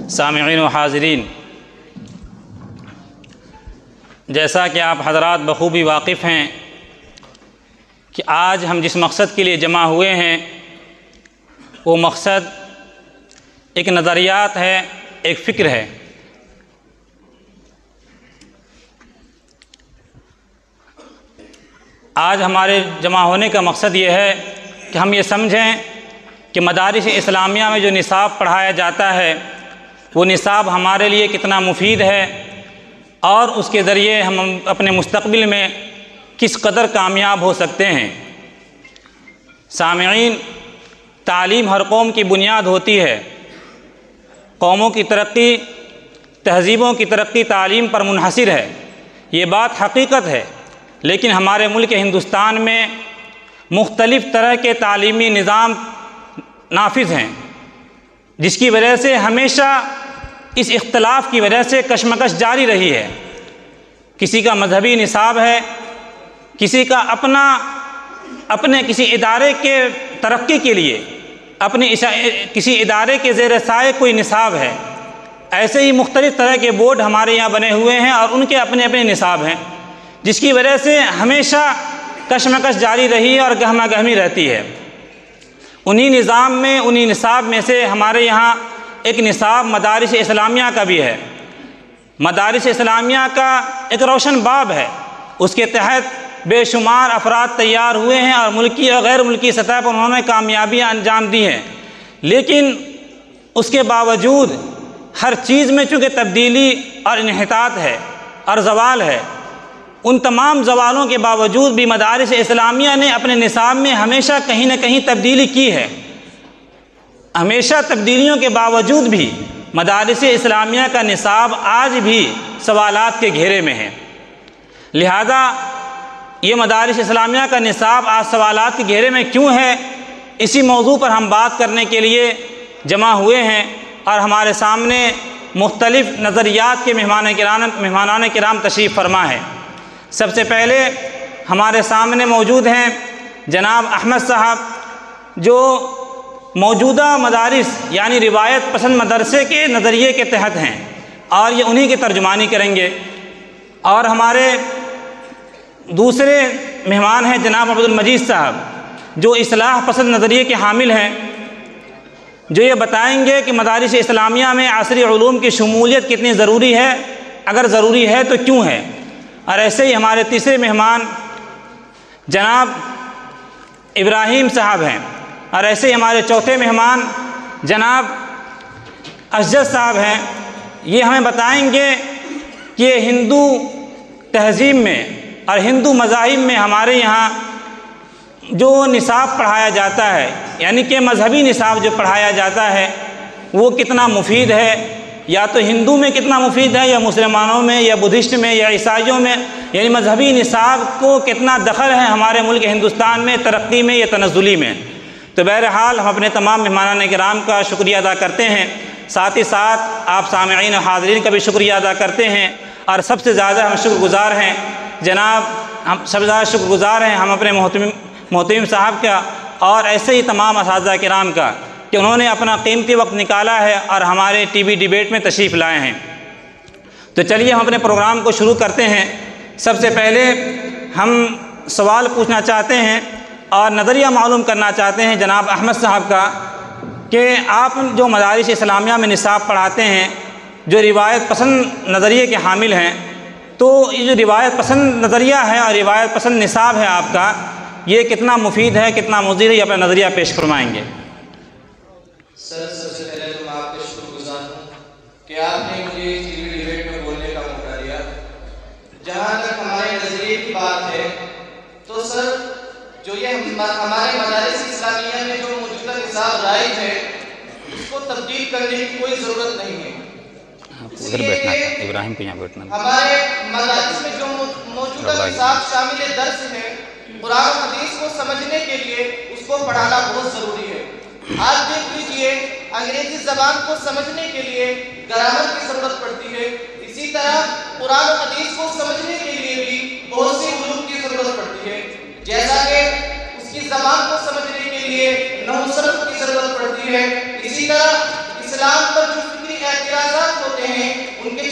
سامعین و حاضرین، جیسا کہ آپ حضرات بخوبی واقف ہیں کہ آج ہم جس مقصد کے لیے جمع ہوئے ہیں وہ مقصد ایک نظریات ہے، ایک فکر ہے۔ آج ہمارے جمع ہونے کا مقصد یہ ہے کہ ہم یہ سمجھیں کہ مدارس اسلامیہ میں جو نصاب پڑھایا جاتا ہے وہ نصاب ہمارے لیے کتنا مفید ہے اور اس کے ذریعے ہم اپنے مستقبل میں کس قدر کامیاب ہو سکتے ہیں۔ سامعین، تعلیم ہر قوم کی بنیاد ہوتی ہے۔ قوموں کی ترقی، تہذیبوں کی ترقی تعلیم پر منحصر ہے، یہ بات حقیقت ہے۔ لیکن ہمارے ملک ہندوستان میں مختلف طرح کے تعلیمی نظام نافذ ہیں، جس کی وجہ سے ہمیشہ اس اختلاف کی وجہ سے کشمکش جاری رہی ہے۔ کسی کا مذہبی نصاب ہے، کسی کا اپنے کسی ادارے کے ترقی کے لیے کسی ادارے کے زیر سائے کوئی نصاب ہے۔ ایسے ہی مختلف طرح کے بورڈ ہمارے یہاں بنے ہوئے ہیں اور ان کے اپنے اپنے نصاب ہیں، جس کی وجہ سے ہمیشہ کشمکش جاری رہی ہے اور گہما گہمی رہتی ہے۔ انہی نصاب میں سے ہمارے یہاں ایک نصاب مدارس اسلامیہ کا بھی ہے۔ مدارس اسلامیہ کا ایک روشن باب ہے، اس کے تحت بے شمار افراد تیار ہوئے ہیں اور ملکی اور غیر ملکی سطح پر انہوں نے کامیابیاں انجام دی ہیں۔ لیکن اس کے باوجود ہر چیز میں چونکہ تبدیلی اور انحطاط ہے اور زوال ہے، ان تمام زوالوں کے باوجود بھی مدارس اسلامیہ نے اپنے نصاب میں ہمیشہ کہیں نہ کہیں تبدیلی کی ہے۔ ہمیشہ تبدیلیوں کے باوجود بھی مدارس اسلامیہ کا نصاب آج بھی سوالات کے گھیرے میں ہے۔ لہذا یہ مدارس اسلامیہ کا نصاب آج سوالات کے گھیرے میں کیوں ہے، اسی موضوع پر ہم بات کرنے کے لیے جمع ہوئے ہیں اور ہمارے سامنے مختلف نظریات کے مہمانان کرام تشریف فرما ہے۔ سب سے پہلے ہمارے سامنے موجود ہیں جناب احمد صاحب، جو موجودہ مدارس یعنی روایت پسند مدرسے کے نظریے کے تحت ہیں اور یہ انہی کی ترجمانی کریں گے۔ اور ہمارے دوسرے مہمان ہیں جناب عبدالمجید صاحب، جو اصلاح پسند نظریے کے حامل ہیں، جو یہ بتائیں گے کہ مدارس اسلامیہ میں عصری علوم کی شمولیت کتنی ضروری ہے، اگر ضروری ہے تو کیوں ہے۔ اور ایسے ہی ہمارے تیسرے مہمان جناب ابراہیم صاحب ہیں، اور ایسے ہی ہمارے چوتھے مہمان جناب اشجد صاحب ہیں۔ یہ ہمیں بتائیں گے کہ ہندو تہذیب میں اور ہندو مذاہب میں ہمارے یہاں جو نصاب پڑھایا جاتا ہے، یعنی کہ مذہبی نصاب جو پڑھایا جاتا ہے وہ کتنا مفید ہے، یا تو ہندو میں کتنا مفید ہے، یا مسلمانوں میں، یا بدھسٹ میں، یا عیسائیوں میں، یعنی مذہبی نصاب کو کتنا دخل ہے ہمارے ملک ہندوستان میں ترقی میں یا تنزلی میں۔ تو بہرحال ہم اپنے تمام مہمانان کرام کا شکریہ ادا کرتے ہیں، ساتھ ہی ساتھ آپ سامعین و حاضرین کا بھی شکریہ ادا کرتے ہیں، اور سب سے زیادہ ہم شکر گزار ہیں ہم اپنے محتمم صاحب کا اور ایسے ہی تمام اساتذہ کرام کا کہ انہوں نے اپنا قیمتی وقت نکالا ہے اور ہمارے ٹی وی ڈیبیٹ میں تشریف لائے ہیں۔ تو چلیے ہم اپنے پروگرام کو شروع کرتے ہیں۔ سب سے پہلے ہم سوال پوچھنا چاہتے ہیں اور نظریہ معلوم کرنا چاہتے ہیں جناب احمد صاحب کا، کہ آپ جو مدارس اسلامیہ میں نصاب پڑھاتے ہیں، جو روایت پسند نظریے کے حامل ہیں، تو یہ جو روایت پسند نظریہ ہے اور روایت پسند نصاب ہے آپ کا، یہ کتنا مفید ہے، کتنا مضر ہے، یہ اپنا نظریہ پیش فرمائیں گے۔ سر، سب سے پہلے تو میں آپ کا شکر گزار ہوں کہ آپ نے مجھے اس ٹی وی ڈیبیٹ میں بولنے کا موقع دیا۔ جہاں تک ہمارے نظریے کی بات ہے تو سر، جو یہ ہمارے مدارس اسلامیہ میں جو موجودہ نصاب رائج ہے اس کو تبدیل کرنے کی کوئی ضرورت نہیں ہے۔ ہمارے مدارس میں جو موجودہ نصاب شامل درس ہے، قرآن و حدیث کو سمجھنے کے لیے اس کو پڑھانا بہت ضروری ہے۔ آج دیکھ لیجئے، انگریزی زبان کو سمجھنے کے لیے گرامر کی ضرورت پڑتی ہے، اسی طرح قرآن و حدیث کو سمجھنے کے لیے بھی بہت سی علوم کی ضرورت پڑتی ہے، جیسا کہ اس کی زبان کو سمجھنے کے لیے نحو صرف کی ضرورت پڑتی ہے۔ اسی طرح اسلام پر جو فکری اعتراض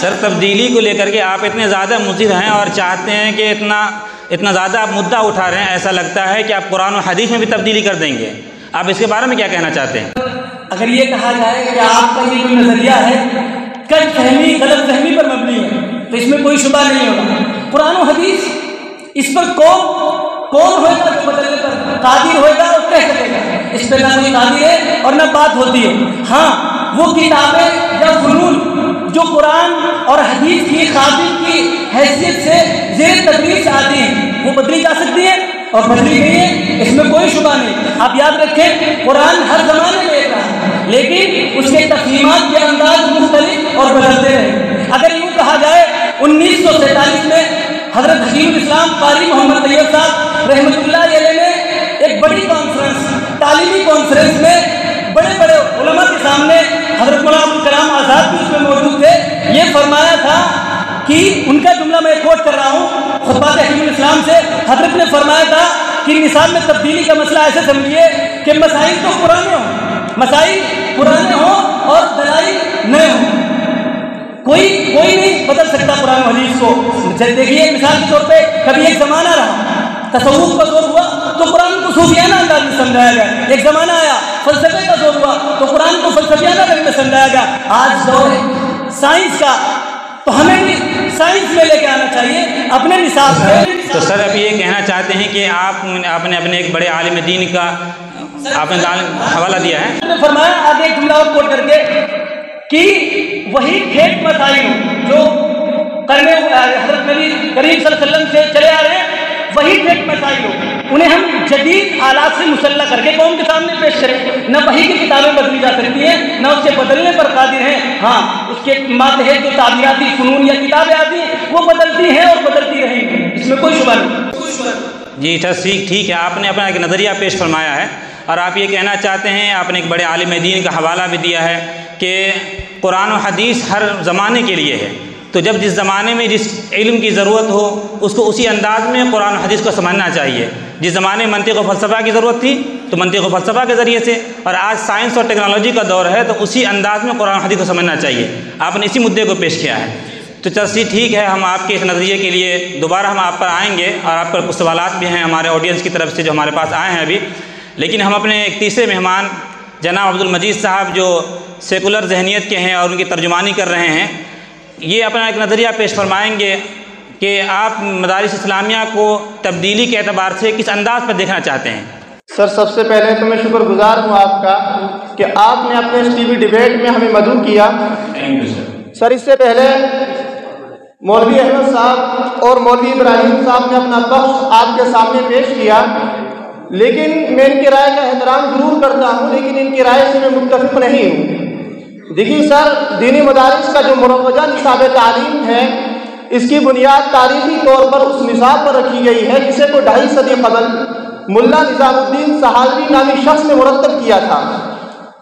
سر تبدیلی کو لے کر کے آپ اتنے زیادہ مضر ہیں اور چاہتے ہیں کہ اتنا زیادہ آپ مدعا اٹھا رہے ہیں، ایسا لگتا ہے کہ آپ قرآن و حدیث میں بھی تبدیلی کر دیں گے۔ آپ اس کے بارے میں کیا کہنا چاہتے ہیں؟ اگر یہ کہا جائے کہ آپ کا یہ جو نظریہ ہے غلط فہمی پر مبنی ہے تو اس میں کوئی شبہ نہیں ہوگا۔ قرآن و حدیث اس پر کون ہوئے گا جو بدلنے پر قادر ہوئے گا اور کہہ سکے گا؟ اس پہ نہ کوئی قادر ہے اور نہ بات ہوتی ہے۔ ہاں، وہ کتابیں یا فنون جو قرآن اور حدیث کی خادم کی حیثیت سے زیر تدریس آتی ہیں وہ بدلی جا سکتی ہیں اور بدلی نہیں ہے، اس میں کوئی شبہ نہیں۔ آپ یاد رکھیں قرآن ہر زمانے میں ایک رہا ہے لیکن اس کے تفہیمات کے انداز مختلف اور بدلتے رہے۔ اگر یوں کہا جائے 1947 میں حضرت حکیم الاسلام قاری محمد طیب صاحب رحمۃ اللہ علیہ نے ایک بڑی کانفرنس، تعلیمی کانفرنس میں بڑے بڑے علماء کے سامنے، حضرت مولانا ابوالکلام آزاد بھی اس میں موجود تھے، یہ فرمایا تھا کہ ان کا جملہ میں کوٹ کر رہا ہوں خطبات حکیم الاسلام سے، حضرت نے فرمایا تھا کہ نصاب میں تبدیلی کا مسئلہ ایسے سمجھیے کہ مسائل تو پرانے ہوں اور دلائل نئے ہوں، کوئی نہیں بدل سکتا قرآن و حدیث کو۔ دیکھیے مثال کے طور پہ کبھی ایک زمانہ رہا تصوف کا دور ہوا تو قرآن کو صوفیانہ انداز میں سمجھایا گیا، ایک زمانہ آیا فلسفے کا دور ہوا تو قرآن کو فلسفیانہ رنگ میں سمجھایا گیا۔ آج دور ہے سائنس کا تو ہمیں بھی سائنس میں لے کے آنا چاہیے اپنے نصاب سے۔ تو سر اب یہ کہنا چاہتے ہیں کہ آپ نے اپنے ایک بڑے عالم دین کا آپ نے حوالہ دیا ہے، نے فرمایا آگے ایک جملہ اور کوٹ کر کے کہ وہی ٹھیک مسائل جو کرنے حضرت نبی کریم صلی اللہ علیہ وسلم سے چلے آ رہے ہیں، وہی ٹھیک مسائل ہو انہیں ہم جدید آلات سے مسلح کر کے قوم کے سامنے پیش کریں۔ نہ وہی کی کتابیں بدلی جا سکتی ہیں نہ اس سے بدلنے پر قادر ہیں، ہاں اس کے ماتحت جو تعبیراتی فنون یا کتابیں آتی ہیں وہ بدلتی ہیں اور بدلتی رہیں گی، اس میں کوئی شبہ نہیں۔ جی ٹھیک ہے، آپ نے اپنا ایک نظریہ پیش فرمایا ہے اور آپ یہ کہنا چاہتے ہیں، آپ نے ایک بڑے عالم دین کا حوالہ بھی دیا ہے کہ قرآن و حدیث ہر زمانے کے لیے ہے، تو جب جس زمانے میں جس علم کی ضرورت ہو اس کو اسی انداز میں قرآن و حدیث کو سمجھنا چاہیے۔ جس زمانے میں منطق و فلسفہ کی ضرورت تھی تو منطق و فلسفہ کے ذریعے سے، اور آج سائنس اور ٹیکنالوجی کا دور ہے تو اسی انداز میں قرآن و حدیث کو سمجھنا چاہیے۔ آپ نے اسی مدعے کو پیش کیا ہے، تو چلیے ٹھیک ہے، ہم آپ کے اس نظریے کے لیے دوبارہ ہم آپ پر آئیں گے اور آپ پر کچھ سوالات بھی ہیں ہمارے آڈینس کی طرف سے جو ہمارے پاس آئے ہیں ابھی، لیکن ہم اپنے ایک تیسرے مہمان جناب عبدالمجید صاحب جو سیکولر ذہنیت کے ہیں اور ان کی ترجمانی کر رہے ہیں، یہ اپنا ایک نظریہ پیش فرمائیں گے کہ آپ مدارس اسلامیہ کو تبدیلی کے اعتبار سے کس انداز پر دیکھنا چاہتے ہیں۔ سر سب سے پہلے تو میں شکر گزار ہوں آپ کا کہ آپ نے اپنے اس ٹی وی ڈیبیٹ میں ہمیں مدعو کیا۔ سر اس سے پہلے مولوی احمد صاحب اور مولوی ابراہیم صاحب نے اپنا بخش آپ کے سامنے پیش کیا، لیکن میں ان کی رائے کا احترام ضرور کرتا ہوں، لیکن ان کی رائے سے میں متفق نہیں ہوں۔ دیکھیے سر، دینی مدارس کا جو مروجہ نصاب تعلیم ہے اس کی بنیاد تاریخی طور پر اس نصاب پر رکھی گئی ہے جسے کو 2.5 صدی قبل ملا نظام الدین سہالوی نامی شخص نے مرتب کیا تھا،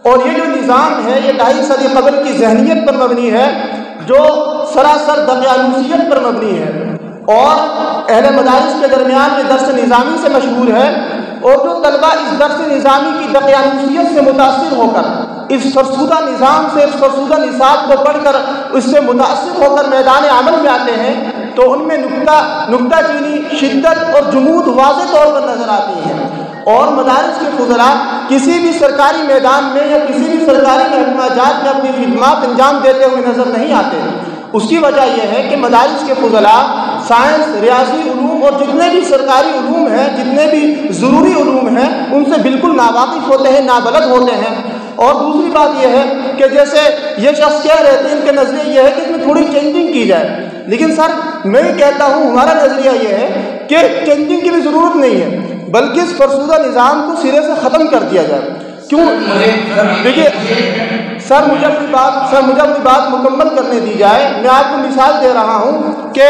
اور یہ جو نظام ہے یہ 2.5 صدی قبل کی ذہنیت پر مبنی ہے جو سراسر دقیانوسیت پر مبنی ہے، اور اہل مدارس کے درمیان یہ درس نظامی سے مشہور ہے، اور جو طلبہ اس درس نظامی کی دقیانوسیت سے متاثر ہو کر اس فرسودہ نظام سے، اس فرسودہ نصاب کو پڑھ کر اس سے متاثر ہو کر میدان عمل میں آتے ہیں تو ان میں نکتہ چینی، شدت اور جمود واضح طور پر نظر آتی ہیں، اور مدارس کے فضلاء کسی بھی سرکاری میدان میں یا کسی بھی سرکاری مہکمہ جات میں اپنی خدمات انجام دیتے ہوئے نظر نہیں آتے۔ اس کی وجہ یہ ہے کہ مدارس کے فضلاء سائنس، ریاضی علوم اور جتنے بھی سرکاری علوم ہیں، جتنے بھی ضروری علوم ہیں ان سے بالکل ناواقف ہوتے ہیں، نابلد ہوتے ہیں۔ اور دوسری بات یہ ہے کہ جیسے یہ شخص کہہ رہے تھے، ان کے نظریہ یہ ہے کہ اس میں تھوڑی چینجنگ کی جائے، لیکن سر میں کہتا ہوں ہمارا نظریہ یہ ہے کہ چینجنگ کی بھی ضرورت نہیں ہے، بلکہ اس فرسودہ نظام کو سرے سے ختم کر دیا جائے۔ کیوں؟ دیکھیے سر مجھے اپنی بات مکمل کرنے دی جائے۔ میں آپ کو مثال دے رہا ہوں کہ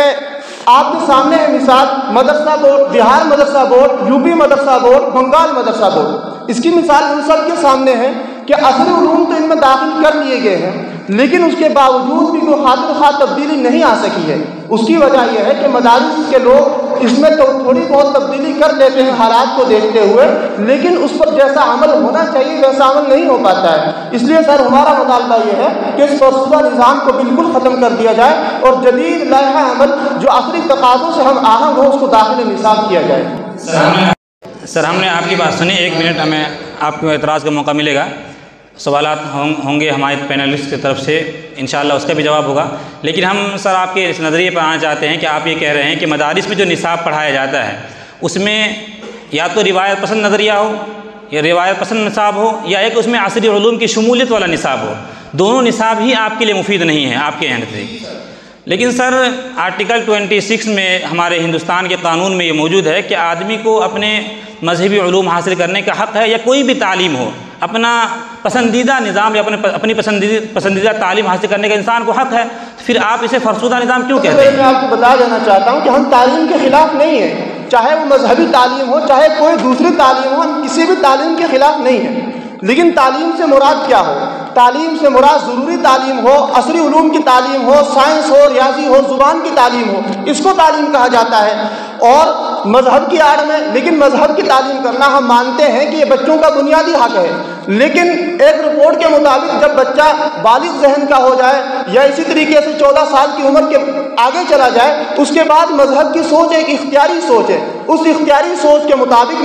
آپ کے سامنے ہے مثال مدرسہ بورڈ، بہار مدرسہ بورڈ، یو پی مدرسہ بورڈ، بنگال مدرسہ بورڈ، اس کی مثال ان سب کے سامنے ہے کہ اصل علوم تو ان میں داخل کر لیے گئے ہیں، لیکن اس کے باوجود بھی کوئی خاطر خواہ تبدیلی نہیں آ سکی ہے۔ اس کی وجہ یہ ہے کہ مدارس کے لوگ اس میں تو تھوڑی بہت تبدیلی کر لیتے ہیں حالات کو دیکھتے ہوئے، لیکن اس پر جیسا عمل ہونا چاہیے ویسا عمل نہیں ہو پاتا ہے۔ اس لیے سر ہمارا مطالبہ یہ ہے کہ اس فرسودہ نظام کو بالکل ختم کر دیا جائے اور جدید لائحہ عمل جو عصری تقاضوں سے ہم آہنگ ہو اس کو داخل نصاب کیا جائے۔ سر ہم نے آپ کی بات سنی، 1 منٹ ہمیں آپ کو اعتراض کا موقع ملے گا، سوالات ہوں گے ہمارے پینلسٹ کی طرف سے، انشاءاللہ اس کا بھی جواب ہوگا، لیکن ہم سر آپ کے اس نظریے پر آنا چاہتے ہیں کہ آپ یہ کہہ رہے ہیں کہ مدارس میں جو نصاب پڑھایا جاتا ہے اس میں یا تو روایت پسند نظریہ ہو یا روایت پسند نصاب ہو، یا ایک اس میں عصری علوم کی شمولیت والا نصاب ہو، دونوں نصاب ہی آپ کے لیے مفید نہیں ہیں آپ کے اینڈ سے۔ لیکن سر آرٹیکل 26 میں ہمارے ہندوستان کے قانون میں یہ موجود ہے کہ آدمی کو اپنے مذہبی علوم حاصل کرنے کا حق ہے، یا کوئی بھی تعلیم ہو، اپنا پسندیدہ نظام یا اپنی پسندیدہ تعلیم حاصل کرنے کا انسان کو حق ہے، پھر آپ اسے فرسودہ نظام کیوں کہتے ہیں؟ میں آپ کو بتا دینا چاہتا ہوں کہ ہم تعلیم کے خلاف نہیں ہیں، چاہے وہ مذہبی تعلیم ہو چاہے کوئی دوسری تعلیم ہو، ہم کسی بھی تعلیم کے خلاف نہیں ہیں، لیکن تعلیم سے مراد کیا ہو؟ تعلیم سے مراد ضروری تعلیم ہو، عصری علوم کی تعلیم ہو، سائنس ہو، ریاضی ہو، زبان کی تعلیم ہو، اس کو تعلیم کہا جاتا ہے۔ اور مذہب کی آڑ میں، لیکن مذہب کی تعلیم کرنا ہم مانتے ہیں کہ یہ بچوں کا بنیادی حق ہے، لیکن ایک رپورٹ کے مطابق جب بچہ بالغ ذہن کا ہو جائے یا اسی طریقے سے 14 سال کی عمر کے آگے چلا جائے، اس کے بعد مذہب کی سوچ ایک اختیاری سوچ ہے، اس اختیاری سوچ کے مطابق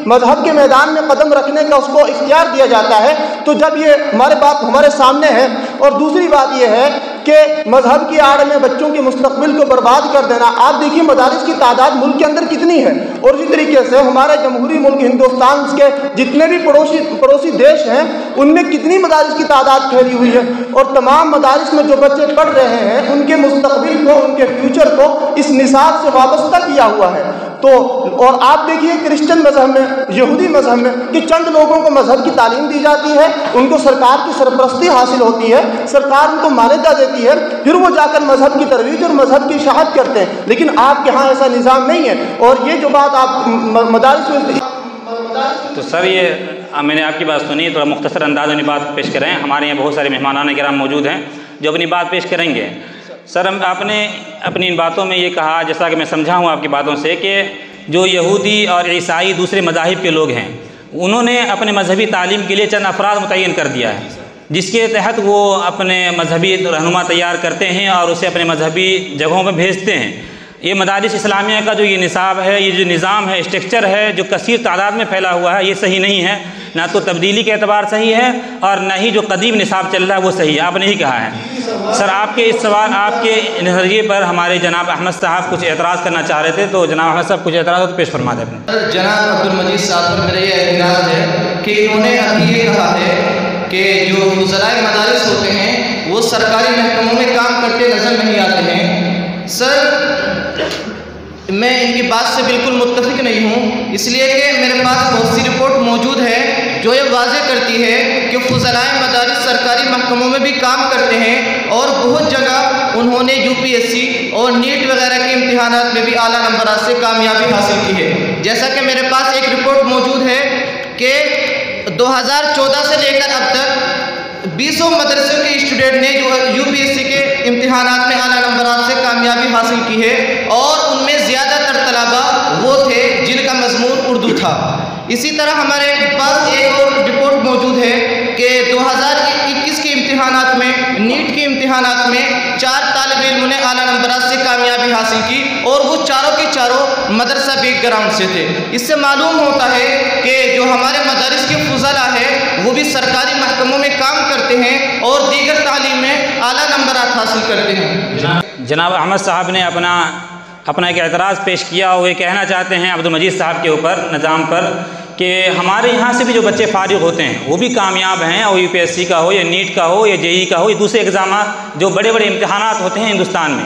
مذہب کے میدان میں قدم رکھنے کا اس کو اختیار دیا جاتا ہے۔ تو جب یہ ہمارے سامنے ہے، اور دوسری بات یہ ہے کہ مذہب کی آڑ میں بچوں کے مستقبل کو برباد کر دینا، آپ دیکھیے مدارس کی تعداد ملک کے اندر کتنی ہے، اور اسی طریقے سے ہمارے جمہوری ملک ہندوستان کے جتنے بھی پڑوسی دیش ہیں ان میں کتنی مدارس کی تعداد پھیلی ہوئی ہے، اور تمام مدارس میں جو بچے پڑھ رہے ہیں ان کے مستقبل کو، ان کے فیوچر کو اس نصاب سے وابستہ کیا ہوا ہے۔ تو اور آپ دیکھیے کرسچن مذہب میں، یہودی مذہب میں کہ چند لوگوں کو مذہب کی تعلیم دی جاتی ہے، ان کو سرکار کی سرپرستی حاصل ہوتی ہے، سرکار ان کو مانیتا دیتی ہے، پھر وہ جا کر مذہب کی ترویج اور مذہب کی اشاعت کرتے ہیں، لیکن آپ کے ہاں ایسا نظام نہیں ہے۔ اور یہ جو بات آپ مدارس میں تو سر یہ میں نے آپ کی بات سنی، تھوڑا مختصر انداز میں بات پیش کریں، ہمارے یہاں بہت سارے مہمانان کرام موجود ہیں جو اپنی بات پیش کریں گے۔ سر آپ نے اپنی ان باتوں میں یہ کہا، جیسا کہ میں سمجھا ہوں آپ کی باتوں سے، کہ جو یہودی اور عیسائی دوسرے مذاہب کے لوگ ہیں انہوں نے اپنے مذہبی تعلیم کے لیے چند افراد متعین کر دیا ہے، جس کے تحت وہ اپنے مذہبی رہنما تیار کرتے ہیں اور اسے اپنے مذہبی جگہوں پہ بھیجتے ہیں۔ یہ مدارس اسلامیہ کا جو یہ نصاب ہے، یہ جو نظام ہے، اسٹرکچر ہے جو کثیر تعداد میں پھیلا ہوا ہے، یہ صحیح نہیں ہے، نہ تو تبدیلی کے اعتبار صحیح ہے اور نہ ہی جو قدیم نصاب چل رہا ہے وہ صحیح ہے، آپ نے ہی کہا ہے۔ سر آپ کے اس سوال، آپ کے نظریے پر ہمارے جناب احمد صاحب کچھ اعتراض کرنا چاہ رہے تھے، تو جناب احمد صاحب کچھ اعتراض تو پیش فرما دیں۔ جناب عبدالمجید صاحب پر میرا یہ اعتراض ہے کہ انہوں نے ابھی یہ کہا ہے کہ جو فضلائے مدارس ہوتے ہیں وہ سرکاری محکموں میں کام کرتے نظر نہیں آتے ہیں۔ سر میں ان کی بات سے بالکل متفق نہیں ہوں، اس لیے کہ میرے پاس بہت سی رپورٹ موجود ہے جو یہ واضح کرتی ہے کہ فضلائے مدارس سرکاری محکموں میں بھی کام کرتے ہیں، اور بہت جگہ انہوں نے UPSC اور نیٹ وغیرہ کے امتحانات میں بھی اعلیٰ نمبرات سے کامیابی حاصل کی ہے۔ جیسا کہ میرے پاس ایک رپورٹ موجود ہے کہ 2014 سے لے کر اب تک 20 مدرسوں کے اسٹوڈنٹ نے جو UPSC کے امتحانات میں اعلیٰ نمبرات سے کامیابی حاصل کی ہے، اور ان میں زیادہ تر طلباء وہ تھے جن کا مضمون اردو تھا۔ اسی طرح ہمارے پاس ایک اور رپورٹ موجود ہے کہ 2021 کے امتحانات میں، نیٹ کے امتحانات میں 4 طالب علموں نے اعلیٰ نمبرات سے کامیابی حاصل کی، اور وہ چاروں کے چاروں مدرسہ بیک گراؤنڈ سے تھے۔ اس سے معلوم ہوتا ہے کہ جو ہمارے مدارس کے فضلاء ہے وہ بھی سرکاری محکموں میں کام کرتے ہیں اور دیگر تعلیم میں اعلیٰ نمبرات حاصل کرتے ہیں۔ جناب احمد صاحب نے اپنا ایک اعتراض پیش کیا، وہ یہ کہنا چاہتے ہیں عبدالمجید صاحب کے اوپر، نظام پر، کہ ہمارے یہاں سے بھی جو بچے فارغ ہوتے ہیں وہ بھی کامیاب ہیں، اور UPSC کا ہو یا نیٹ کا ہو یا JEE کا ہو یا دوسرے اگزامات جو بڑے بڑے امتحانات ہوتے ہیں ہندوستان میں،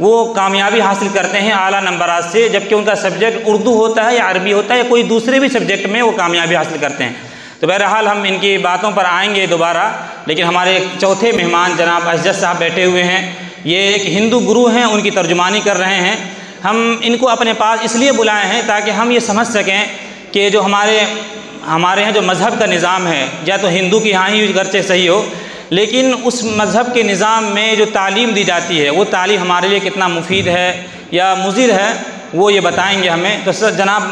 وہ کامیابی حاصل کرتے ہیں اعلیٰ نمبرات سے، جبکہ ان کا سبجیکٹ اردو ہوتا ہے یا عربی ہوتا ہے یا کوئی دوسرے بھی سبجیکٹ میں وہ کامیابی حاصل کرتے ہیں۔ تو بہرحال ہم ان کی باتوں پر آئیں گے دوبارہ، لیکن ہمارے چوتھے مہمان جناب اشجد صاحب بیٹھے ہوئے ہیں، یہ ایک ہندو گرو ہیں، ان کی ترجمانی کر رہے ہیں۔ ہم ان کو اپنے پاس اس لیے بلائے ہیں تاکہ ہم یہ سمجھ سکیں کہ جو ہمارے یہاں جو مذہب کا نظام ہے، یا تو ہندو کی ہاں ہی گرچہ صحیح ہو، لیکن اس مذہب کے نظام میں جو تعلیم دی جاتی ہے وہ تعلیم ہمارے لیے کتنا مفید ہے یا مضر ہے، وہ یہ بتائیں گے ہمیں۔ تو سر جناب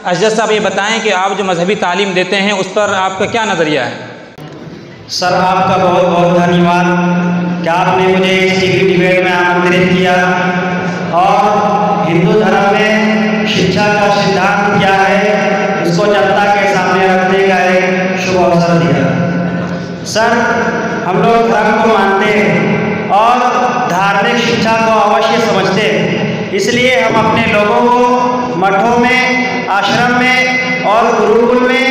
اشجع صاحب یہ بتائیں کہ آپ جو مذہبی تعلیم دیتے ہیں اس پر آپ کا کیا نظریہ ہے؟ سر آپ کا بہت بہت دھنیہ واد کہ آپ نے مجھے اس ڈبیٹ میں آمنترت کیا اور ہندو دھرم میں شکشا کا سدھانت کیا ہے اس کو جنتا کے سامنے رکھنے کا ایک شبھ اوسر دیا۔ سر ہم لوگ دھرم کو مانتے ہیں اور دھارمک شکشا کو اوشیہ سمجھتے ہیں، اس لیے ہم اپنے لوگوں کو مٹھوں میں، آشرم میں اور گروکل میں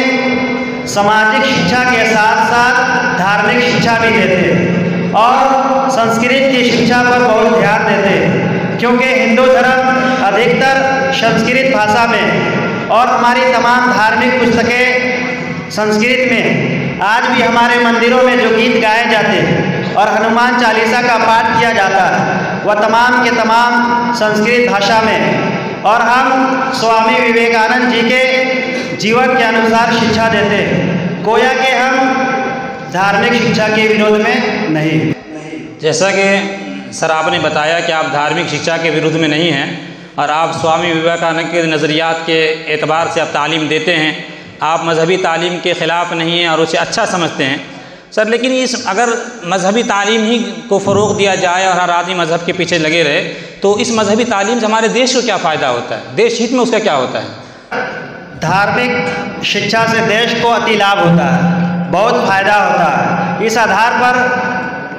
سماجک شکشا کے ساتھ ساتھ دھارمک شکشا بھی دیتے ہیں اور سنسکرت کی شکشا پر بہت دھیان دیتے ہیں، کیونکہ ہندو دھرم ادھکتر سنسکرت بھاشا میں اور ہماری تمام دھارمک پستکیں سنسکرت میں۔ آج بھی ہمارے مندروں میں جو گیت گائے جاتے ہیں اور ہنومان چالیسا کا پاٹھ کیا جاتا ہے وہ تمام کے تمام سنسکرت بھاشا میں، اور ہم سوامی وویکانند جی کے جیون کے انوسار شکشا دیتے ہیں، گویا کہ ہم دھارمک شکشا کے ورودھ میں نہیں۔ جیسا کہ سر آپ نے بتایا کہ آپ دھارمک شکشا کے ورودھ میں نہیں ہیں اور آپ سوامی وویکانند کے نظریات کے اعتبار سے آپ تعلیم دیتے ہیں، آپ مذہبی تعلیم کے خلاف نہیں ہیں اور اسے اچھا سمجھتے ہیں سر، لیکن اگر مذہبی تعلیم ہی کو فروغ دیا جائے اور ہر آدمی مذہب کے پیچھے لگے رہے تو اس مذہبی تعلیم سے ہمارے دیش کو کیا فائدہ ہوتا ہے؟ دیش ہت میں اس کا کیا ہوتا ہے؟ دھارمک شکشا سے دیش کو اتی لابھ ہوتا ہے، بہت فائدہ ہوتا ہے، اس آدھار پر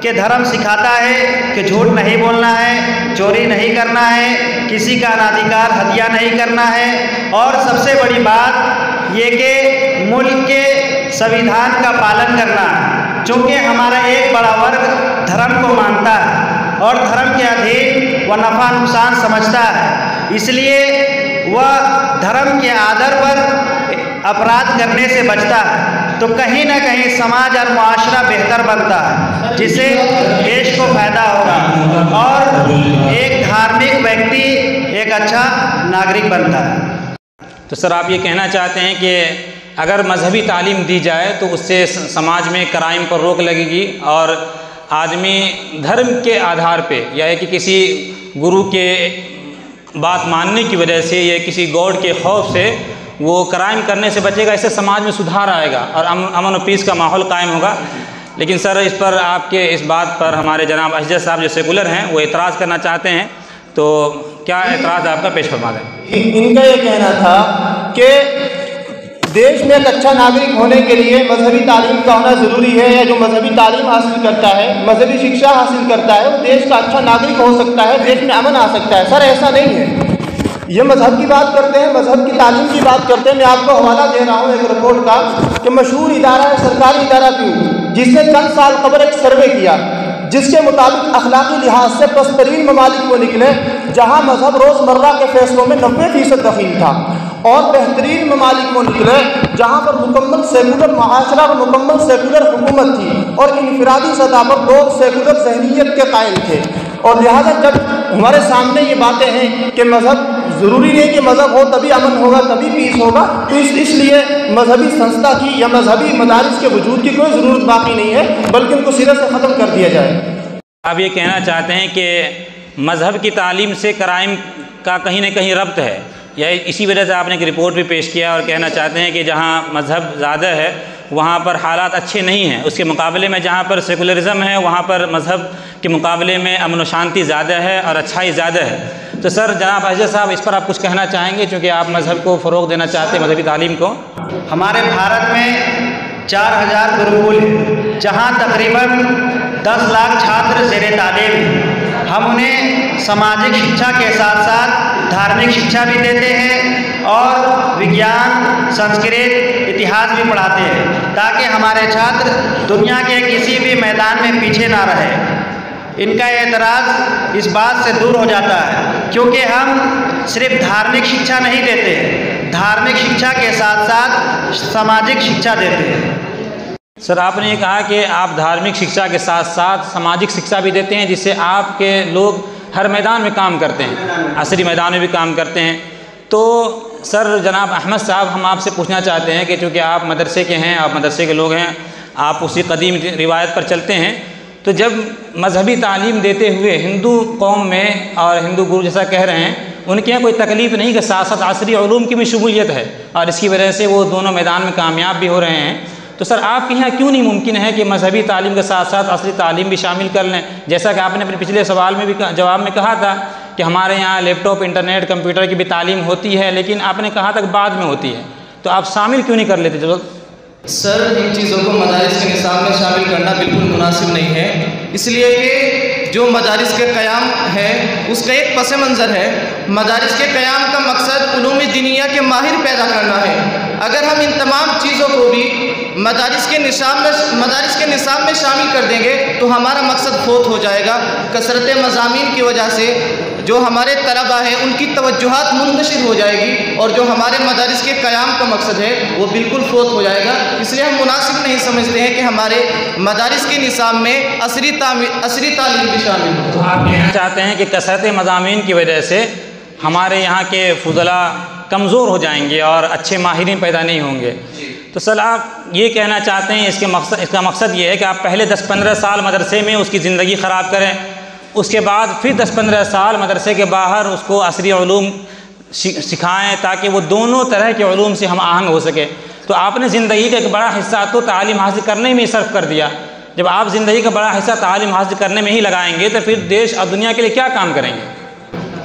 کہ دھرم سکھاتا ہے کہ جھوٹ نہیں بولنا ہے، چوری نہیں کرنا ہے، کسی کا انادھیکار ہتیا نہیں کرنا ہے، اور سب سے بڑی بات یہ کہ ملک کے سویدھان کا پالن کرنا ہے، چونکہ ہمارا ایک بڑا ورگ دھرم کو مانتا ہے اور دھرم کے ادھین وہ نفع نقصان سمجھتا ہے، اس لیے وہ دھرم کے آدر پر اپرادھ کرنے سے بچتا ہے، تو کہیں نہ کہیں سماج اور معاشرہ بہتر بنتا ہے جس سے دیش کو فائدہ ہوگا اور ایک دھارمک ویکتی ایک اچھا ناگرک بنتا ہے۔ تو سر آپ یہ کہنا چاہتے ہیں کہ اگر مذہبی تعلیم دی جائے تو اس سے سماج میں کرائم پر روک لگے گی اور آدمی دھرم کے آدھار پہ یا کہ کسی گرو کے بات ماننے کی وجہ سے یا کسی گاڈ کے خوف سے وہ کرائم کرنے سے بچے گا، اس سے سماج میں سدھار آئے گا اور امن و پیس کا ماحول قائم ہوگا۔ لیکن سر اس پر آپ کے اس بات پر ہمارے جناب اشجع صاحب جو سیکولر ہیں وہ اعتراض کرنا چاہتے ہیں، تو کیا اعتراض آپ کا پیش فرما دیں؟ ان کا یہ کہنا تھا کہ دیش میں ایک اچھا ناگرک ہونے کے لیے مذہبی تعلیم کا ہونا ضروری ہے، یا جو مذہبی تعلیم حاصل کرتا ہے، مذہبی شکشا حاصل کرتا ہے، وہ دیش کا اچھا ناگرک ہو سکتا ہے، دیش میں امن آ سکتا ہے۔ سر ایسا نہیں ہے، یہ مذہب کی بات کرتے ہیں، مذہب کی تعلیم کی بات کرتے ہیں۔ میں آپ کو حوالہ دے رہا ہوں ایک رپورٹ کا کہ مشہور ادارہ ہے سرکاری ادارہ پیو، جس نے چند سال قبل ایک سروے کیا جس کے مطابق اخلاقی لحاظ سے پسترین ممالک وہ نکلے جہاں مذہب روزمرہ کے فیصلوں میں 90% دخیل تھا، اور بہترین ممالک وہ نکلے جہاں پر مکمل سیکولر معاشرہ اور مکمل سیکولر حکومت تھی اور انفرادی سطح پر لوگ سیکولر ذہنیت کے قائم تھے۔ اور لہٰذا جب ہمارے سامنے یہ باتیں ہیں کہ مذہب ضروری نہیں کہ مذہب ہو تبھی امن ہوگا، تبھی پیس ہوگا، تو اس لیے مذہبی سنستھا کی یا مذہبی مدارس کے وجود کی کوئی ضرورت باقی نہیں ہے، بلکہ ان کو سرے سے ختم کر دیا جائے۔ آپ یہ کہنا چاہتے ہیں کہ مذہب کی تعلیم سے کرائم کا کہیں نہ کہیں ربط ہے، یا اسی وجہ سے آپ نے ایک رپورٹ بھی پیش کیا اور کہنا چاہتے ہیں کہ جہاں مذہب زیادہ ہے وہاں پر حالات اچھے نہیں ہیں، اس کے مقابلے میں جہاں پر سیکولرزم ہے وہاں پر مذہب کے مقابلے میں امن و شانتی زیادہ ہے اور اچھائی زیادہ ہے۔ تو سر جناب اشجع صاحب اس پر آپ کچھ کہنا چاہیں گے چونکہ آپ مذہب کو فروغ دینا چاہتے ہیں، مذہبی تعلیم کو؟ ہمارے بھارت میں 4000 گروکل ہیں جہاں تقریباً 10 لاکھ چھاتر زیر تعلیم ہیں۔ ہم انہیں سماجک شکشا کے ساتھ ساتھ دھارمک شکشا بھی دیتے ہیں اور وگیان، سنسکرت، اتہاس بھی پڑھاتے ہیں تاکہ ہمارے چھاتر دنیا کے کسی بھی میدان میں پیچھے نہ رہے۔ ان کا اعتراض اس بات سے دور ہو جاتا ہے کیونکہ ہم صرف دھارمک شکشا نہیں دیتے، دھارمک شکشا کے ساتھ ساتھ سماجک شکشا دیتے ہیں۔ سر آپ نے یہ کہا کہ آپ دھارمک شکشا کے ساتھ ساتھ سماجک شکشا بھی دیتے ہیں جس سے آپ کے لوگ ہر میدان میں کام کرتے ہیں، عصری میدان میں بھی کام کرتے ہیں۔ تو سر جناب احمد صاحب ہم آپ سے پوچھنا چاہتے ہیں کہ چونکہ آپ مدرسے کے ہیں، آپ مدرسے کے لوگ ہیں، آپ اسی قدیم روایت پر چلتے ہیں، تو جب مذہبی تعلیم دیتے ہوئے ہندو قوم میں اور ہندو گرو جیسا کہہ رہے ہیں ان کے یہاں کوئی تکلیف نہیں کہ ساتھ ساتھ عصری علوم کی بھی شمولیت ہے اور اس کی وجہ سے وہ دونوں میدان میں کامیاب بھی ہو رہے ہیں. تو سر آپ کے یہاں کیوں نہیں ممکن ہے کہ مذہبی تعلیم کے ساتھ ساتھ عصری تعلیم بھی شامل کر لیں؟ جیسا کہ آپ نے اپنے پچھلے سوال میں بھی جواب میں کہا تھا کہ ہمارے یہاں لیپ ٹاپ، انٹرنیٹ، کمپیوٹر کی بھی تعلیم ہوتی ہے، لیکن آپ نے کہا تھا کہ بعد میں ہوتی ہے. تو آپ شامل کیوں نہیں کر لیتے؟ سر ان چیزوں کو مدارس کے نصاب میں شامل کرنا بالکل مناسب نہیں ہے، اس لیے کہ جو مدارس کے قیام ہے اس کا ایک پس منظر ہے. مدارس کے قیام کا مقصد علوم دینیہ کے ماہر پیدا کرنا ہے. اگر ہم ان تمام چیزوں کو بھی مدارس کے نصاب میں شامل کر دیں گے تو ہمارا مقصد فوت ہو جائے گا. کثرت مضامین کی وجہ سے جو ہمارے طلبہ ہیں ان کی توجہات منتشر ہو جائے گی اور جو ہمارے مدارس کے قیام کا مقصد ہے وہ بالکل فوت ہو جائے گا. اس لیے ہم مناسب نہیں سمجھتے ہیں کہ ہمارے مدارس کے نصاب میں عصری تعلیم بھی شامل ہو. تو آپ کہنا چاہتے ہیں کہ کثرت مضامین کی وجہ سے ہمارے یہاں کے فضلاء کمزور ہو جائیں گے اور اچھے ماہرین پیدا نہیں ہوں گے. تو سر آپ یہ کہنا چاہتے ہیں اس کا مقصد یہ ہے کہ آپ پہلے 10-15 سال مدرسے میں اس کی زندگی خراب کریں، اس کے بعد پھر 10-15 سال مدرسے کے باہر اس کو عصری علوم سکھائیں تاکہ وہ دونوں طرح کے علوم سے ہم آہنگ ہو سکے. تو آپ نے زندگی کا ایک بڑا حصہ تو تعلیم حاصل کرنے میں ہی صرف کر دیا. جب آپ زندگی کا بڑا حصہ تعلیم حاصل کرنے میں ہی لگائیں گے تو پھر دیش اور دنیا کے لیے کیا کام کریں گے؟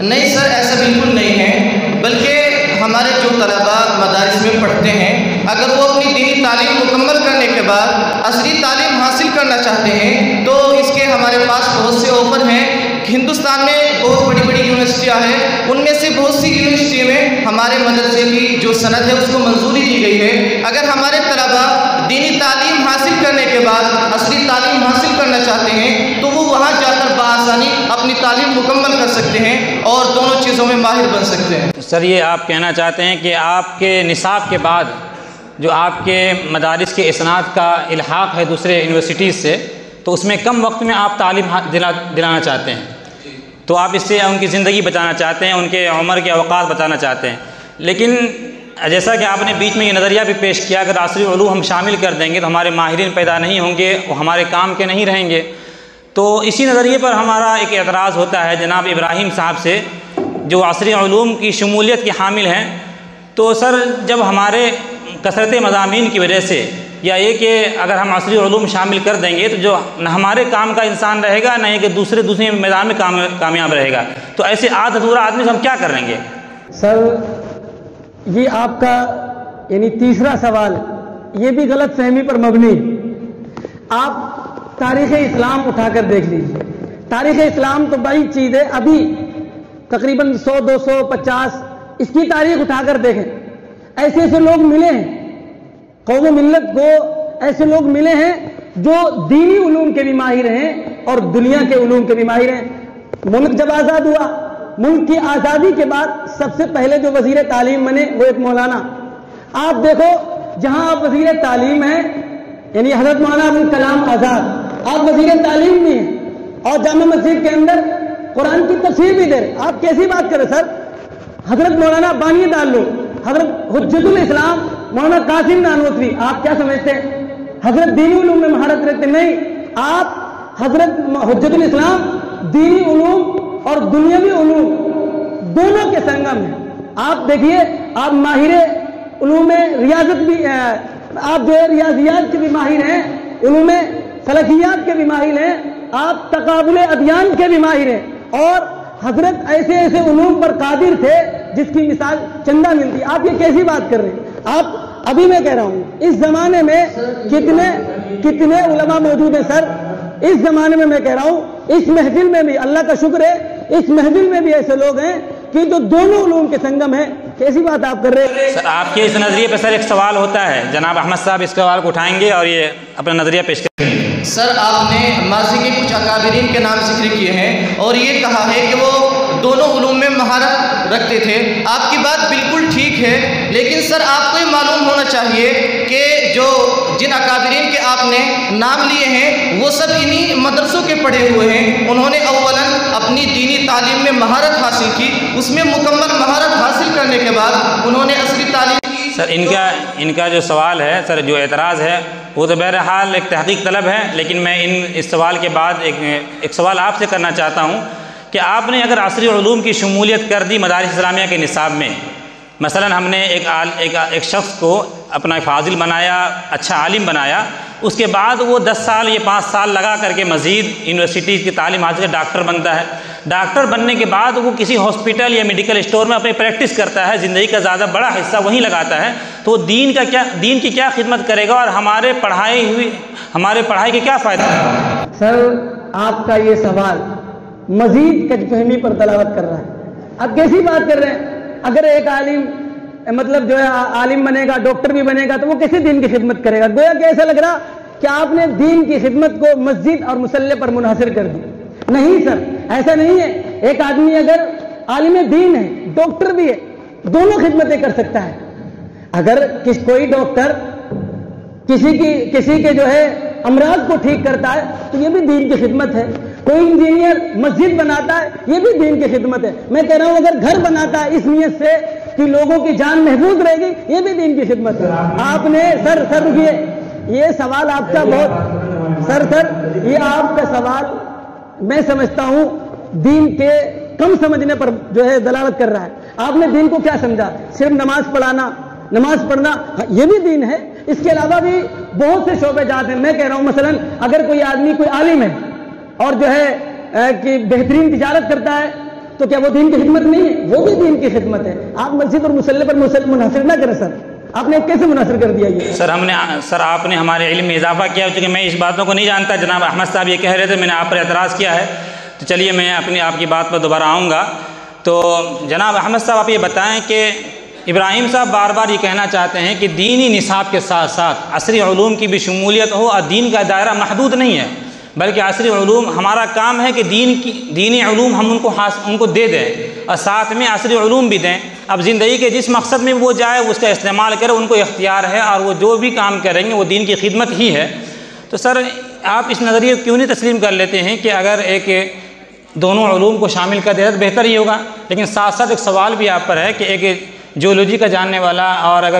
نہیں سر، ایسا بالکل نہیں ہے، بلکہ ہمارے جو طلباء مدارس میں پڑھتے ہیں اگر وہ اپنی دینی تعلیم مکمل کرنے کے بعد عصری تعلیم حاصل کرنا چاہتے ہیں تو اس کے ہمارے پاس بہت سے آفر ہیں. ہندوستان میں بہت بڑی بڑی یونیورسٹیاں ہیں، ان میں سے بہت سی یونیورسٹی میں ہمارے مدرسے کی جو سند ہے اس کو منظوری دی گئی ہے. اگر ہمارے طلباء دینی تعلیم حاصل کرنے کے بعد عصری تعلیم حاصل کرنا چاہتے ہیں تو وہ وہاں جا کر بآسانی اپنی تعلیم مکمل کر سکتے ہیں اور دونوں چیزوں میں ماہر بن سکتے ہیں. سر یہ آپ کہنا چاہتے ہیں کہ آپ کے نصاب کے بعد جو آپ کے مدارس کے اسناد کا الحاق ہے دوسرے یونیورسٹیز سے تو اس میں کم وقت میں آپ تعلیم دلانا چاہتے ہیں. تو آپ اس سے ان کی زندگی بچانا چاہتے ہیں، ان کے عمر کے اوقات بچانا چاہتے ہیں. لیکن جیسا کہ آپ نے بیچ میں یہ نظریہ بھی پیش کیا اگر عصری علوم ہم شامل کر دیں گے تو ہمارے ماہرین پیدا نہیں ہوں گے، وہ ہمارے کام کے نہیں رہیں گے. تو اسی نظریے پر ہمارا ایک اعتراض ہوتا ہے جناب ابراہیم صاحب سے جو عصری علوم کی شمولیت کے حامل ہیں. تو سر جب ہمارے کثرت مضامین کی وجہ سے یا یہ کہ اگر ہم عصری علوم شامل کر دیں گے تو جو نہ ہمارے کام کا انسان رہے گا نہ یہ کہ دوسرے میدان میں کامیاب رہے گا، تو ایسے آدھ ادھورا آدمی سے ہم کیا کریں گے؟ سر یہ آپ کا یعنی تیسرا سوال یہ بھی غلط فہمی پر مبنی. آپ تاریخ اسلام اٹھا کر دیکھ لیجیے. تاریخ اسلام تو بڑی چیز ہے، ابھی تقریباً 100 200 50 اس کی تاریخ اٹھا کر دیکھیں. ایسے ایسے لوگ ملے ہیں قوم و ملت کو، ایسے لوگ ملے ہیں جو دینی علوم کے بھی ماہر ہیں اور دنیا کے علوم کے بھی ماہر ہیں. ملک جب آزاد ہوا، ملک کی آزادی کے بعد سب سے پہلے جو وزیر تعلیم بنے وہ ایک مولانا. آپ دیکھو جہاں آپ وزیر تعلیم ہیں یعنی حضرت مولانا ابوالکلام کلام آزاد آپ وزیر تعلیم بھی ہیں اور جامع مسجد کے اندر قرآن کی تفسیر بھی دے رہے. آپ کیسی بات کریں سر؟ حضرت مولانا بانی تعلق، حضرت حجت الاسلام مولانا قاسم نانوتوی، آپ کیا سمجھتے ہیں حضرت دینی علوم میں مہارت رکھتے؟ نہیں، آپ حضرت حجت الاسلام دینی علوم اور دنیاوی علوم دونوں کے سنگم ہیں. آپ دیکھیے آپ ماہر علوم ریاضت بھی، آپ جو ہے ریاضیات کے بھی ماہر ہیں، علوم فلکیات کے بھی ماہر ہیں، آپ تقابل ادیان کے بھی ماہر ہیں اور حضرت ایسے ایسے علوم پر قادر تھے جس کی مثال چندہ ملتی. آپ یہ کیسی بات کر رہے ہیں؟ آپ ابھی میں کہہ رہا ہوں اس زمانے میں کتنے علماء موجود ہیں سر. اس زمانے میں کہہ رہا ہوں اس محفل میں بھی اللہ کا شکر ہے اس محفل میں بھی ایسے لوگ ہیں کہ جو دونوں علوم کے سنگم ہیں. کیسی بات آپ کر رہے ہیں سر؟ آپ کے اس نظریے پہ سر ایک سوال ہوتا ہے، جناب احمد صاحب اس سوال کو اٹھائیں گے اور یہ اپنا نظریہ پیش کریں گے. سر آپ نے ماضی کے کچھ اکابرین کے نام ذکر کیے ہیں اور یہ کہا ہے کہ وہ دونوں علوم میں مہارت رکھتے تھے. آپ کی بات بالکل ٹھیک ہے، لیکن سر آپ کو یہ معلوم ہونا چاہیے کہ جو جن اکابرین کے آپ نے نام لیے ہیں وہ سب انہی مدرسوں کے پڑھے ہوئے ہیں. انہوں نے اولاً اپنی دینی تعلیم میں مہارت حاصل کی، اس میں مکمل مہارت حاصل کرنے کے بعد انہوں نے عصری تعلیم. سر ان کا جو سوال ہے سر، جو اعتراض ہے وہ تو بہرحال ایک تحقیق طلب ہے، لیکن میں اس سوال کے بعد ایک سوال آپ سے کرنا چاہتا ہوں کہ آپ نے اگر عصری علوم کی شمولیت کر دی مدارس اسلامیہ کے نصاب میں، مثلا ہم نے ایک شخص کو اپنا فاضل بنایا، اچھا عالم بنایا، اس کے بعد وہ 10 سال یا 5 سال لگا کر کے مزید یونیورسٹی کی تعلیم حاصل کر ڈاکٹر بنتا ہے، ڈاکٹر بننے کے بعد وہ کسی ہاسپٹل یا میڈیکل اسٹور میں اپنی پریکٹس کرتا ہے، زندگی کا زیادہ بڑا حصہ وہیں لگاتا ہے، تو وہ دین کی کیا خدمت کرے گا اور ہمارے پڑھائی کے کیا فائدہ ہے؟ سر آپ کا یہ سوال مزید کج فہمی پر دلالت کر رہا ہے۔ آپ کیسی بات کر رہے ہیں؟ اگر ایک عالم مطلب جو ہے عالم بنے گا، ڈاکٹر بھی بنے گا، تو وہ کسی دین کی خدمت کرے گا؟ گویا کہ ایسا لگ رہا کہ آپ نے دین کی خدمت کو مسجد اور مصلی پر منحصر کر دی۔ نہیں سر، ایسا نہیں ہے۔ ایک آدمی اگر عالم دین ہے، ڈاکٹر بھی ہے، دونوں خدمتیں کر سکتا ہے۔ اگر کوئی ڈاکٹر کسی کے جو ہے امراض کو ٹھیک کرتا ہے تو یہ بھی دین کی خدمت ہے۔ کوئی انجینئر مسجد بناتا ہے، یہ بھی دین کی خدمت ہے۔ میں کہہ رہا ہوں اگر گھر بناتا ہے اس نیت سے کہ لوگوں کی جان محفوظ رہے گی، یہ بھی دین کی خدمت ہے۔ آپ نے سر یہ سوال آپ کا بہت سر یہ آپ کا سوال میں سمجھتا ہوں دین کے کم سمجھنے پر جو ہے دلالت کر رہا ہے۔ آپ نے دین کو کیا سمجھا؟ صرف نماز پڑھنا یہ بھی دین ہے۔ اس کے علاوہ بھی بہت سے شعبے جات ہیں۔ میں کہہ رہا ہوں مثلا اگر کوئی آدمی کوئی عالم ہے اور جو ہے کہ بہترین تجارت کرتا ہے تو کیا وہ دین کی خدمت نہیں ہے؟ وہ بھی دین کی خدمت ہے۔ آپ مسجد اور مصلی پر منحصر نہ کریں۔ سر آپ نے کیسے منحصر کر دیا یہ؟ سر آپ نے ہمارے علم میں اضافہ کیا، چونکہ میں اس باتوں کو نہیں جانتا۔ جناب احمد صاحب یہ کہہ رہے تھے، میں نے آپ پر اعتراض کیا ہے، تو چلیے میں آپ کی بات پر دوبارہ آؤں گا۔ تو جناب احمد صاحب آپ یہ بتائیں کہ ابراہیم صاحب بار بار یہ کہنا چاہتے ہیں کہ دینی نصاب کے ساتھ ساتھ عصری علوم کی بھی شمولیت ہو، اور دین کا دائرہ محدود نہیں ہے، بلکہ عصری علوم ہمارا کام ہے کہ دینی علوم ہم ان کو دے دیں اور ساتھ میں عصری علوم بھی دیں۔ اب زندگی کے جس مقصد میں وہ جائے اس کا استعمال کرے، ان کو اختیار ہے، اور وہ جو بھی کام کریں گے وہ دین کی خدمت ہی ہے۔ تو سر آپ اس نظریے کو کیوں نہیں تسلیم کر لیتے ہیں کہ اگر ایک دونوں علوم کو شامل کر دے تو بہتر ہی ہوگا؟ لیکن ساتھ ساتھ ایک سوال بھی آپ پر ہے کہ ایک جیولوجی کا جاننے والا اور اگر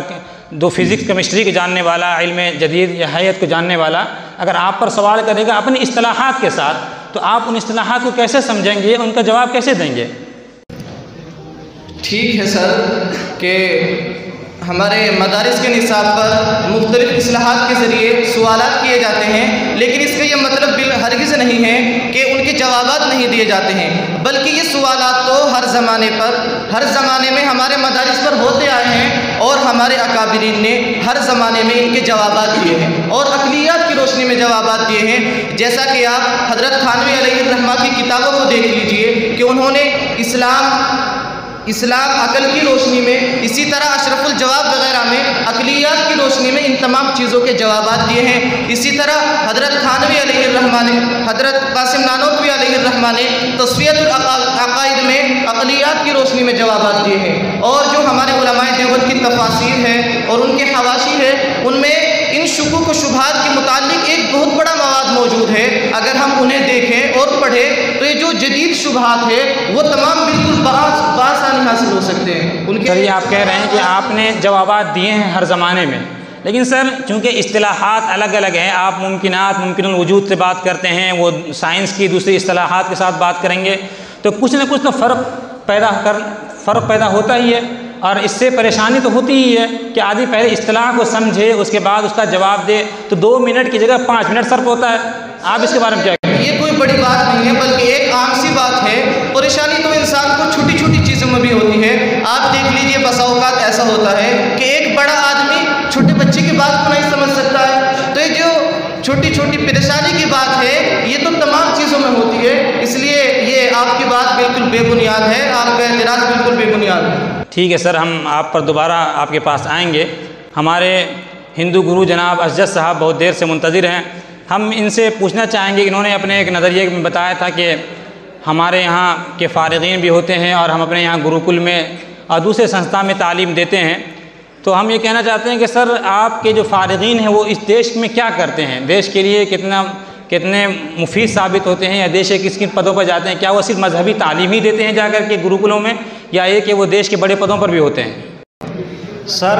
دو فزکس کیمسٹری کے جاننے والا، علم جدید یا حیات کو جاننے والا اگر آپ پر سوال کرے گا اپنی اصطلاحات کے ساتھ، تو آپ ان اصطلاحات کو کیسے سمجھیں گے، ان کا جواب کیسے دیں گے؟ ٹھیک ہے سر کہ ہمارے مدارس کے نصاب پر مختلف اصلاحات کے ذریعے سوالات کیے جاتے ہیں، لیکن اس کا یہ مطلب ہرگز نہیں ہے کہ ان کے جوابات نہیں دیے جاتے ہیں، بلکہ یہ سوالات تو ہر زمانے میں ہمارے مدارس پر ہوتے آئے ہیں، اور ہمارے اکابرین نے ہر زمانے میں ان کے جوابات دیے ہیں اور عقلیات کی روشنی میں جوابات دیے ہیں۔ جیسا کہ آپ حضرت تھانوی علیہ الرحمہ کی کتابوں کو دیکھ لیجئے کہ انہوں نے اسلام عقل کی روشنی میں، اسی طرح اشرف الجواب وغیرہ میں عقلیات کی روشنی میں ان تمام چیزوں کے جوابات دیے ہیں۔ اسی طرح حضرت تھانوی علیہ الرحمہ نے، حضرت قاسم نانوتوی علیہ الرحمہ نے تصفیۃ العقائد میں عقلیات کی روشنی میں جوابات دیے ہیں، اور جو ہمارے علماء دیوبند کی تفاسیر ہے اور ان کے حواشی ہے، ان میں ان شکوک و شبہات کے متعلق ایک بہت بڑا مواد موجود ہے۔ اگر ہم انہیں دیکھیں اور پڑھیں تو یہ جو جدید شبہات ہے وہ تمام بالکل بآسانی حاصل ہو سکتے ہیں۔ سر یہ آپ کہہ رہے ہیں کہ آپ نے جوابات دیے ہیں ہر زمانے میں، لیکن سر چونکہ اصطلاحات الگ الگ ہیں، آپ ممکن الوجود سے بات کرتے ہیں، وہ سائنس کی دوسری اصطلاحات کے ساتھ بات کریں گے، تو کچھ نہ کچھ تو فرق پیدا ہوتا ہی ہے، اور اس سے پریشانی تو ہوتی ہی ہے کہ آدمی پہلے اصطلاح کو سمجھے، اس کے بعد اس کا جواب دے، تو 2 منٹ کی جگہ 5 منٹ صرف ہوتا ہے۔ آپ اس کے بارے میں کیا کہیں گے؟ یہ کوئی بڑی بات نہیں ہے، بلکہ ایک عام سی بات ہے۔ پریشانی تو انسان کو چھوٹی چھوٹی چیزوں میں بھی ہوتی ہے۔ آپ دیکھ لیجئے بسا اوقات ایسا ہوتا ہے کہ ایک بڑا آدمی چھوٹے بچے کی بات کو نہیں سمجھ سکتا ہے، تو یہ جو چھوٹی چھوٹی پریشانی کی بات ہے یہ تو تمام چیزوں میں ہوتی ہے، اس لیے یہ آپ کی بات بالکل بے بنیاد ہے، آپ کا اعتراض بالکل بے بنیاد ہے۔ ٹھیک ہے سر، ہم آپ پر دوبارہ آپ کے پاس آئیں گے۔ ہمارے ہندو گرو جناب اسجد صاحب بہت دیر سے منتظر ہیں، ہم ان سے پوچھنا چاہیں گے، انہوں نے اپنے ایک نظریے میں بتایا تھا کہ ہمارے یہاں کے فارغین بھی ہوتے ہیں اور ہم اپنے یہاں گروکل میں اور دوسرے سنستھا میں تعلیم دیتے ہیں، تو ہم یہ کہنا چاہتے ہیں کہ سر آپ کے جو فارغین ہیں وہ اس دیش میں کیا کرتے ہیں، دیش کے لیے کتنے مفید ثابت ہوتے ہیں، یا دیش کے کن پدوں پر جاتے ہیں؟ کیا وہ صرف مذہبی تعلیم ہی دیتے ہیں جا کر کے گروکلوں میں، یا یہ کہ وہ دیش کے بڑے پدوں پر بھی ہوتے ہیں؟ سر